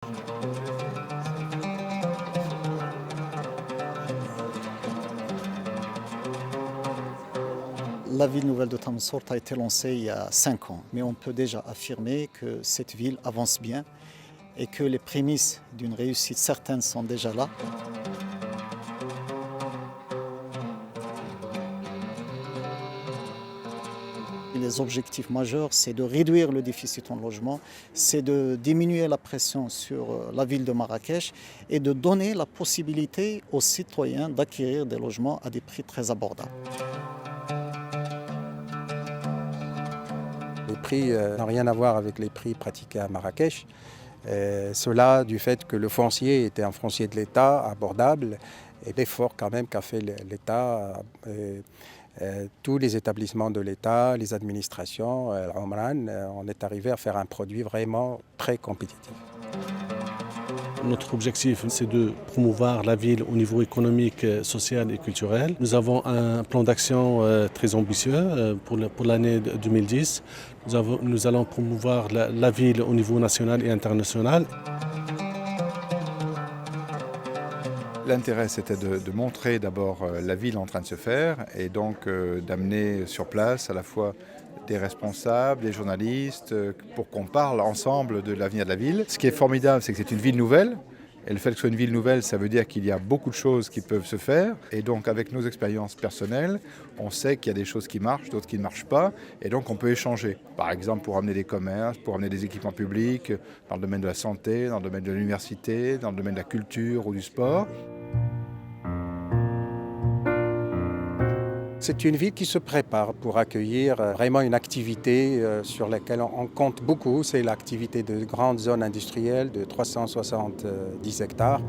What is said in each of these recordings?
La ville nouvelle de Tamansourt a été lancée il y a 5 ans, mais on peut déjà affirmer que cette ville avance bien et que les prémices d'une réussite certaine sont déjà là. Les objectifs majeurs, c'est de réduire le déficit en logement, c'est de diminuer la pression sur la ville de Marrakech et de donner la possibilité aux citoyens d'acquérir des logements à des prix très abordables. Les prix n'ont rien à voir avec les prix pratiqués à Marrakech. Cela du fait que le foncier était un foncier de l'État abordable et l'effort quand même qu'a fait l'État, tous les établissements de l'État, les administrations, Omran, on est arrivé à faire un produit vraiment très compétitif. Notre objectif, c'est de promouvoir la ville au niveau économique, social et culturel. Nous avons un plan d'action très ambitieux pour l'année 2010. Nous allons promouvoir la ville au niveau national et international. L'intérêt, c'était de montrer d'abord la ville en train de se faire et donc d'amener sur place à la fois des responsables, des journalistes, pour qu'on parle ensemble de l'avenir de la ville. Ce qui est formidable, c'est que c'est une ville nouvelle. Et le fait que ce soit une ville nouvelle, ça veut dire qu'il y a beaucoup de choses qui peuvent se faire. Et donc, avec nos expériences personnelles, on sait qu'il y a des choses qui marchent, d'autres qui ne marchent pas. Et donc, on peut échanger. Par exemple, pour amener des commerces, pour amener des équipements publics, dans le domaine de la santé, dans le domaine de l'université, dans le domaine de la culture ou du sport. C'est une ville qui se prépare pour accueillir vraiment une activité sur laquelle on compte beaucoup. C'est l'activité de grandes zones industrielles de 370 hectares.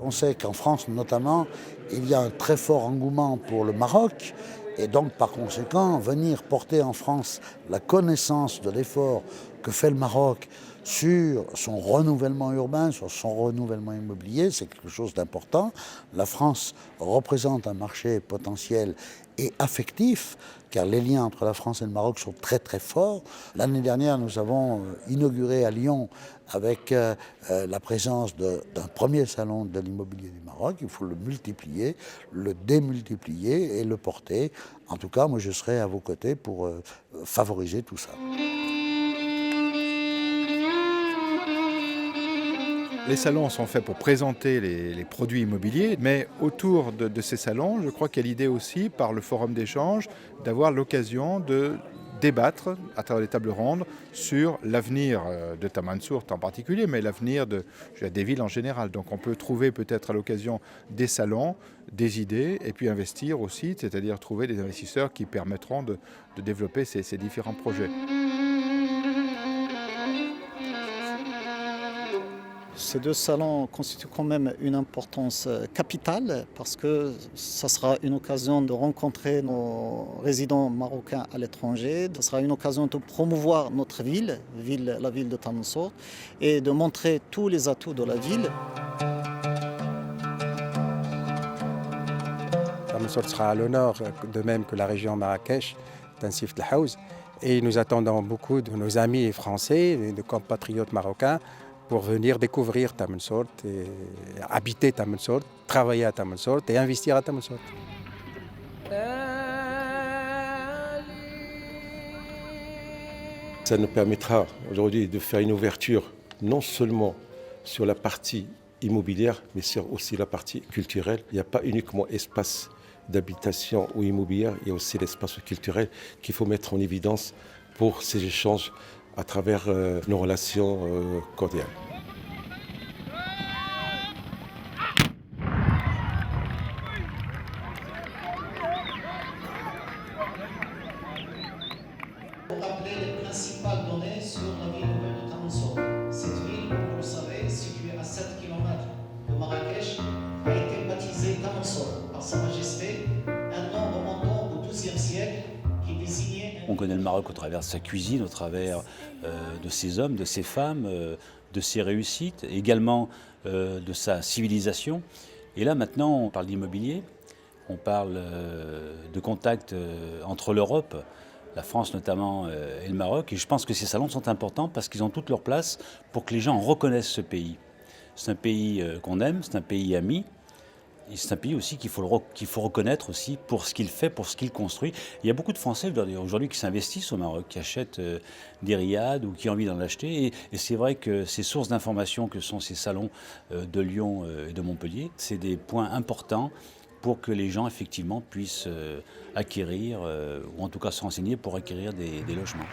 On sait qu'en France notamment, il y a un très fort engouement pour le Maroc. Et donc, par conséquent, venir porter en France la connaissance de l'effort que fait le Maroc sur son renouvellement urbain, sur son renouvellement immobilier, c'est quelque chose d'important. La France représente un marché potentiel et affectif, car les liens entre la France et le Maroc sont très très forts. L'année dernière, nous avons inauguré à Lyon avec la présence d'un premier salon de l'immobilier du Maroc. Il faut le multiplier, le démultiplier et le porter. En tout cas, moi je serai à vos côtés pour favoriser tout ça. Les salons sont faits pour présenter les produits immobiliers, mais autour de ces salons, je crois qu'il y a l'idée aussi, par le forum d'échange, d'avoir l'occasion de débattre à travers les tables rondes sur l'avenir de Tamansourt en particulier, mais l'avenir des villes en général. Donc on peut trouver peut-être à l'occasion des salons, des idées, et puis investir aussi, c'est-à-dire trouver des investisseurs qui permettront de développer ces différents projets. Ces 2 salons constituent quand même une importance capitale parce que ça sera une occasion de rencontrer nos résidents marocains à l'étranger. Ce sera une occasion de promouvoir notre ville, la ville de Tamansourt, et de montrer tous les atouts de la ville. Tamansourt sera à l'honneur, de même que la région Marrakech, Tansif El Haouz. Et nous attendons beaucoup de nos amis français, de compatriotes marocains, pour venir découvrir Tamansourt, et habiter Tamansourt, travailler à Tamansourt et investir à Tamansourt. Ça nous permettra aujourd'hui de faire une ouverture non seulement sur la partie immobilière, mais sur aussi la partie culturelle. Il n'y a pas uniquement espace d'habitation ou immobilière, il y a aussi l'espace culturel qu'il faut mettre en évidence pour ces échanges à travers nos relations cordiales. Pour rappeler les principales données sur la ville nouvelle de Tamansourt. Cette ville, comme vous le savez, située à 7 km de Marrakech, a été baptisée Tamansourt par Sa Majesté, un nom remontant au XIIe siècle qui désignait... On connaît le Maroc au travers de sa cuisine, au travers de ses hommes, de ses femmes, de ses réussites, également de sa civilisation. Et là maintenant, on parle d'immobilier. On parle de contact entre l'Europe, la France notamment et le Maroc. Et je pense que ces salons sont importants parce qu'ils ont toute leur place pour que les gens reconnaissent ce pays. C'est un pays qu'on aime, c'est un pays ami. Et c'est un pays aussi qu'il faut reconnaître aussi pour ce qu'il fait, pour ce qu'il construit. Il y a beaucoup de Français aujourd'hui qui s'investissent au Maroc, qui achètent des riads ou qui ont envie d'en acheter. Et c'est vrai que ces sources d'information que sont ces salons de Lyon et de Montpellier, c'est des points importants pour que les gens effectivement puissent acquérir, ou en tout cas se renseigner pour acquérir des logements.